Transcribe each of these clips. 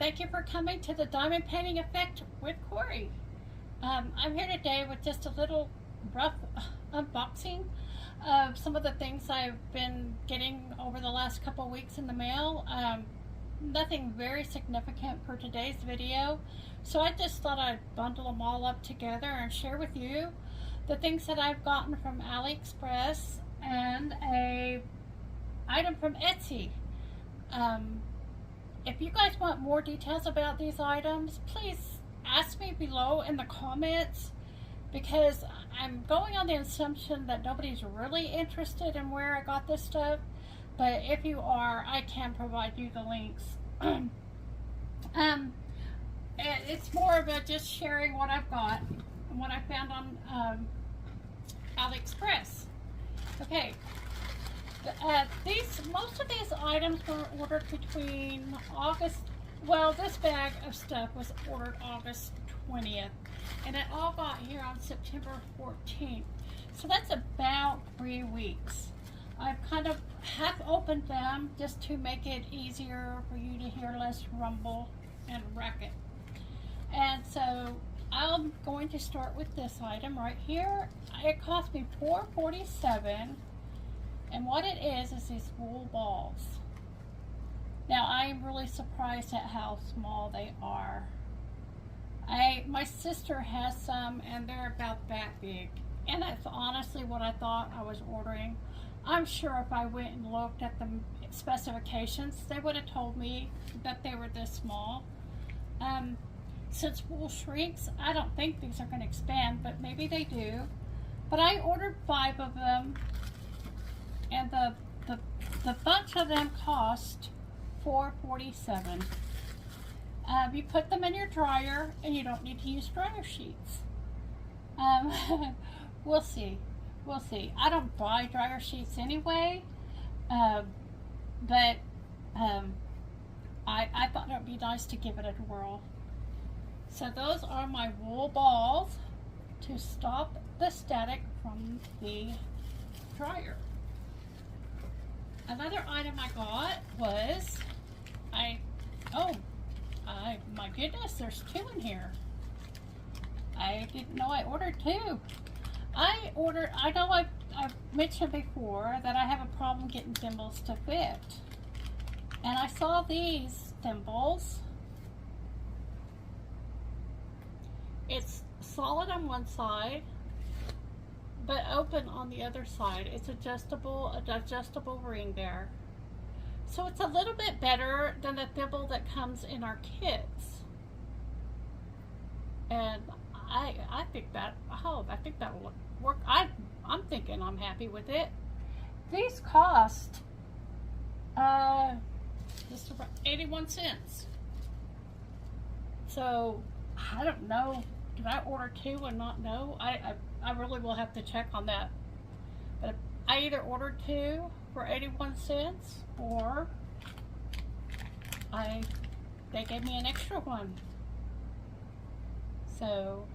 Thank you for coming to the Diamond Painting Effect with Cori. I'm here today with just a little rough unboxing of some of the things I've been getting over the last couple weeks in the mail. Nothing very significant for today's video, so I just thought I'd bundle them all up together and share with you the things that I've gotten from AliExpress and a item from Etsy. If you guys want more details about these items, please ask me below in the comments, because I'm going on the assumption that nobody's really interested in where I got this stuff. But if you are, I can provide you the links. It's more of a just sharing what I've got and what I found on AliExpress. Okay. Most of these items were ordered between August, well, this bag of stuff was ordered August 20th, and it all got here on September 14th. So that's about 3 weeks. I've kind of half opened them just to make it easier for you to hear less rumble and racket. And so I'm going to start with this item right here. It cost me $4.47. And what it is these wool balls. Now I am really surprised at how small they are. My sister has some and they're about that big. And that's honestly what I thought I was ordering. I'm sure if I went and looked at the specifications, they would have told me that they were this small. Since wool shrinks, I don't think these are going to expand, but maybe they do. But I ordered 5 of them. And the bunch of them cost $4.47. You put them in your dryer, and you don't need to use dryer sheets. We'll see. We'll see. I don't buy dryer sheets anyway, but I thought it would be nice to give it a whirl. So those are my wool balls to stop the static from the dryer. Another item I got was, my goodness, there's 2 in here. I didn't know I ordered 2. I know I've mentioned before that I have a problem getting thimbles to fit. And I saw these thimbles. It's solid on one side, but open on the other side. It's adjustable ring there. So it's a little bit better than the thimble that comes in our kits. And I think that'll work. I'm thinking I'm happy with it. These cost just about 81 cents. So I don't know. Did I order 2 and not know? I really will have to check on that. But I either ordered 2 for 81 cents or they gave me an extra one. So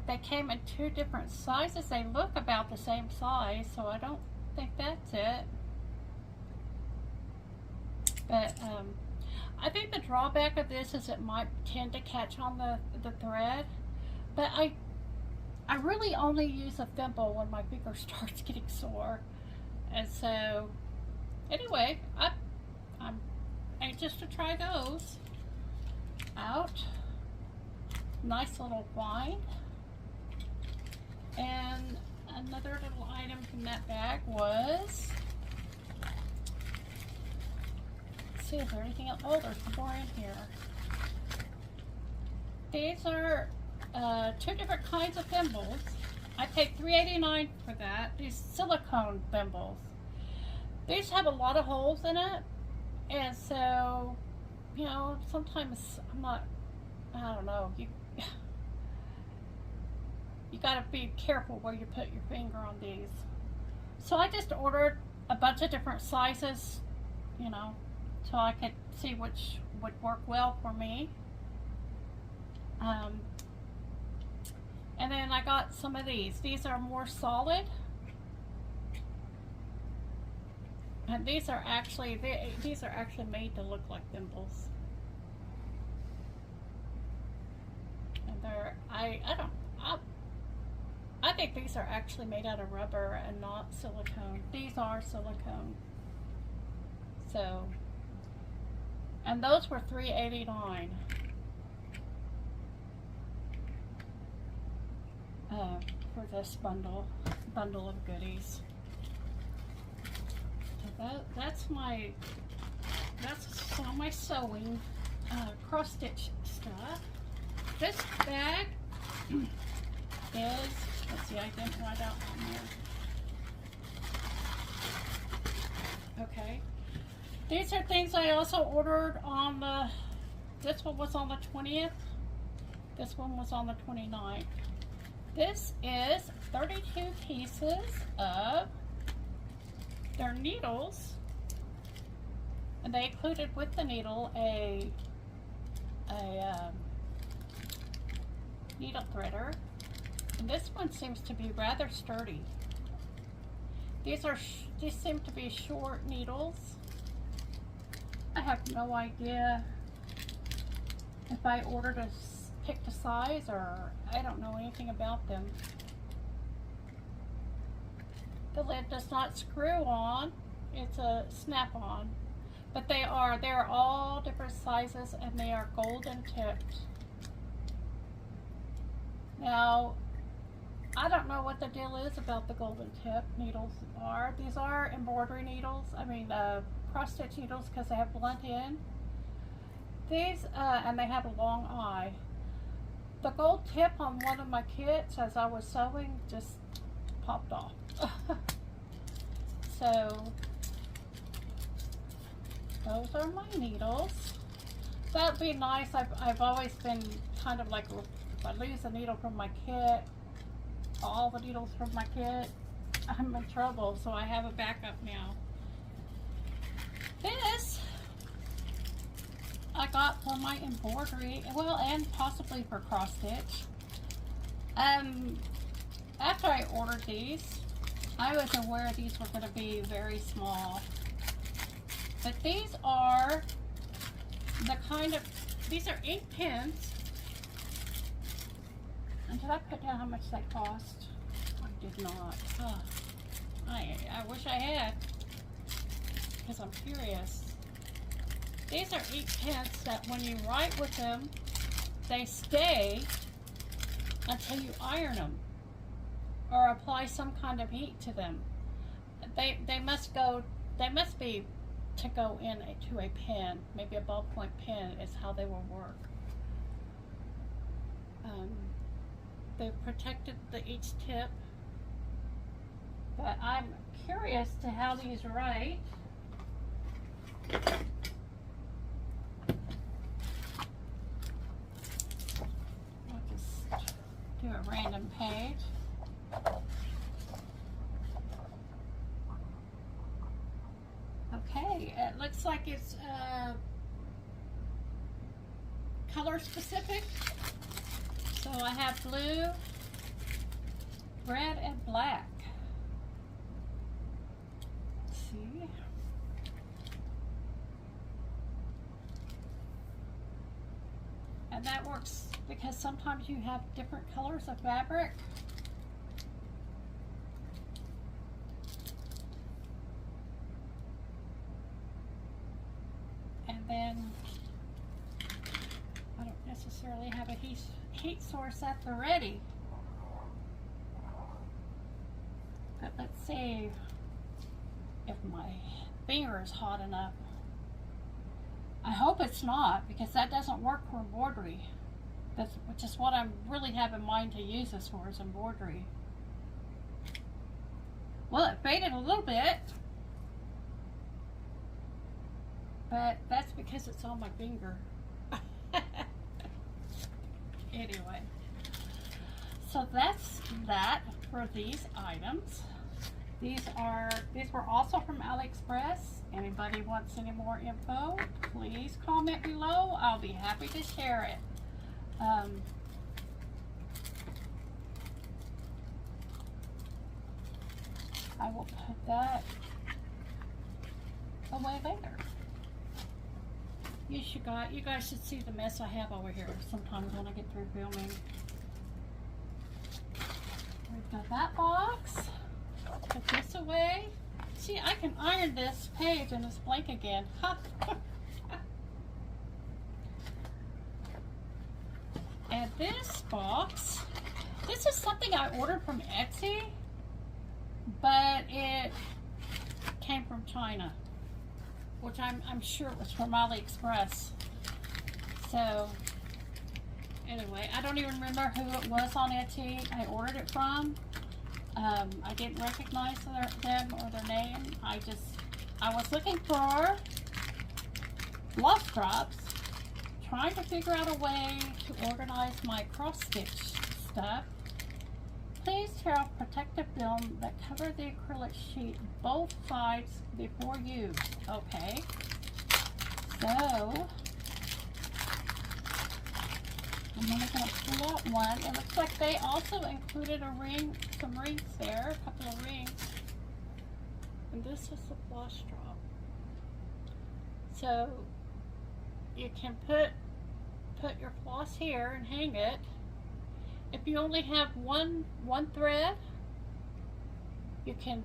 they came in 2 different sizes. They look about the same size, so I don't think that's it. But I think the drawback of this is it might tend to catch on the thread. But I really only use a thimble when my finger starts getting sore. And so, anyway, I'm anxious to try those out. Nice little wine. And another little item from that bag was, let's see, is there anything else? Oh, there's more in here. These are 2 different kinds of thimbles. I paid $3.89 for that. These silicone thimbles. These have a lot of holes in it, and so, you know, sometimes I don't know, you gotta be careful where you put your finger on these. So I just ordered a bunch of different sizes, you know, so I could see which would work well for me. And then I got some of these. These are more solid. And these are actually made to look like thimbles. And they're I think these are actually made out of rubber and not silicone. These are silicone. So, and those were $3.89 for this bundle of goodies. So that's some of my sewing cross stitch stuff. This bag is, let's see, I didn't write out on there. Okay. These are things I also ordered on this one was on the 20th. This one was on the 29th. This is 32 pieces of their needles. And they included with the needle a needle threader. And this one seems to be rather sturdy. These seem to be short needles. I have no idea if I picked a size, or I don't know anything about them. The lid does not screw on, it's a snap-on, but they're all different sizes and they are golden tipped. Now, I don't know what the deal is about the golden tip needles are. These are embroidery needles, cross stitch needles, because they have blunt end. These, and they have a long eye. The gold tip on one of my kits as I was sewing just popped off. So, those are my needles. That'd be nice. I've always been kind of like, if I lose a needle from my kit, all the needles from my kit, I'm in trouble, so I have a backup now. This I got for my embroidery, well, and possibly for cross stitch. After I ordered these, I was aware these were going to be very small. But these are these are ink pens. And did I put down how much they cost? I did not. Oh, I wish I had, because I'm curious. These are ink pens that when you write with them, they stay until you iron them or apply some kind of heat to them. They must be to go into a pen, maybe a ballpoint pen is how they will work. They've protected each tip, but I'm curious to how these write. I'll just do a random page. Okay, it looks like it's color specific. So I have blue, red, and black. Let's see. And that works because sometimes you have different colors of fabric. And then I don't necessarily have a heat source at the ready. But let's see if my finger is hot enough. I hope it's not, because that doesn't work for embroidery. Which is what I really have in mind to use this for, is embroidery. Well, it faded a little bit, but that's because it's on my finger. Anyway, so that's that for these items. These were also from AliExpress. Anybody wants any more info, please comment below. I'll be happy to share it. I will put that away later. You guys should see the mess I have over here sometimes when I get through filming. We've got that box. Put this away. See, I can iron this page and it's blank again. And this box, this is something I ordered from Etsy, but it came from China, which I'm sure it was from AliExpress. So anyway, I don't even remember who it was on Etsy I ordered it from. I didn't recognize them or their name. I was looking for lost drops, trying to figure out a way to organize my cross stitch stuff. Please tear off protective film that cover the acrylic sheet both sides before use. Okay, so I'm only going to pull out one. It looks like they also included a ring, some rings there, a couple of rings. And this is the floss drop. So you can put your floss here and hang it. If you only have one thread, you can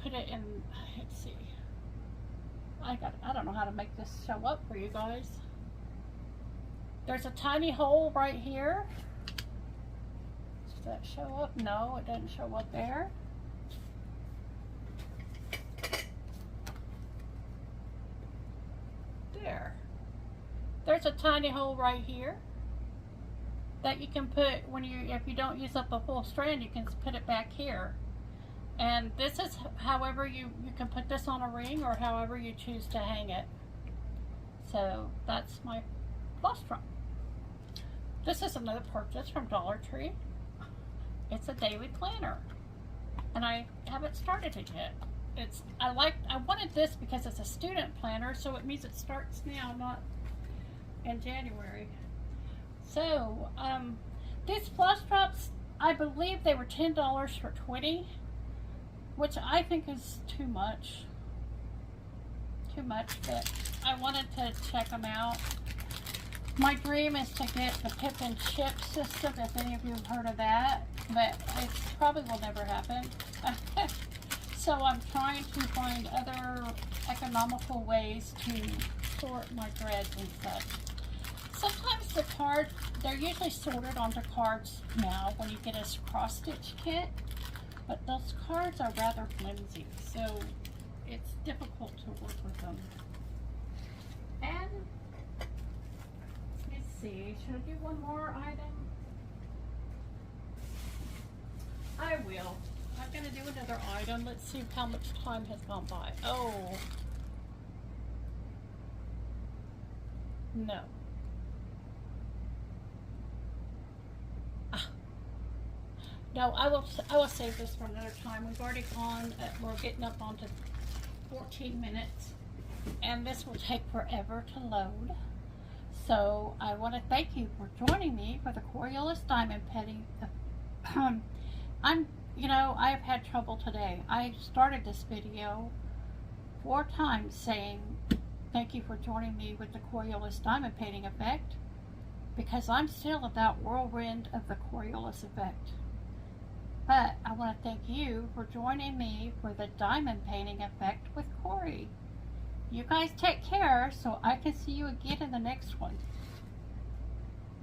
put it in. Let's see. I don't know how to make this show up for you guys. There's a tiny hole right here. Does that show up? No, it doesn't show up there. There. There's a tiny hole right here that you can put if you don't use up a full strand, you can put it back here. And this is however you can put this on a ring or however you choose to hang it. So that's my floss drop. This is another purchase from Dollar Tree. It's a daily planner, and I haven't started it yet. I wanted this because it's a student planner, so it means it starts now, not in January. So these floss drops, I believe they were $10 for 20, which I think is too much. But I wanted to check them out. My dream is to get the Pip and Chip system, if any of you have heard of that, but it probably will never happen. So I'm trying to find other economical ways to sort my threads and such. Sometimes the cards, they're usually sorted onto cards now when you get a cross stitch kit, but those cards are rather flimsy, so it's difficult to work with them. And let's see, should I do one more item? I will. I'm going to do another item. Let's see how much time has gone by. Oh. No. No, I will save this for another time. We've already gone, we're getting up onto 14 minutes, and this will take forever to load. So I want to thank you for joining me for the Coriolis Diamond Petting. I have had trouble today. I started this video 4 times saying thank you for joining me with the Coriolis Diamond Painting Effect, because I'm still at that whirlwind of the Coriolis effect. But I want to thank you for joining me for the Diamond Painting Effect with Cori. You guys take care, so I can see you again in the next one.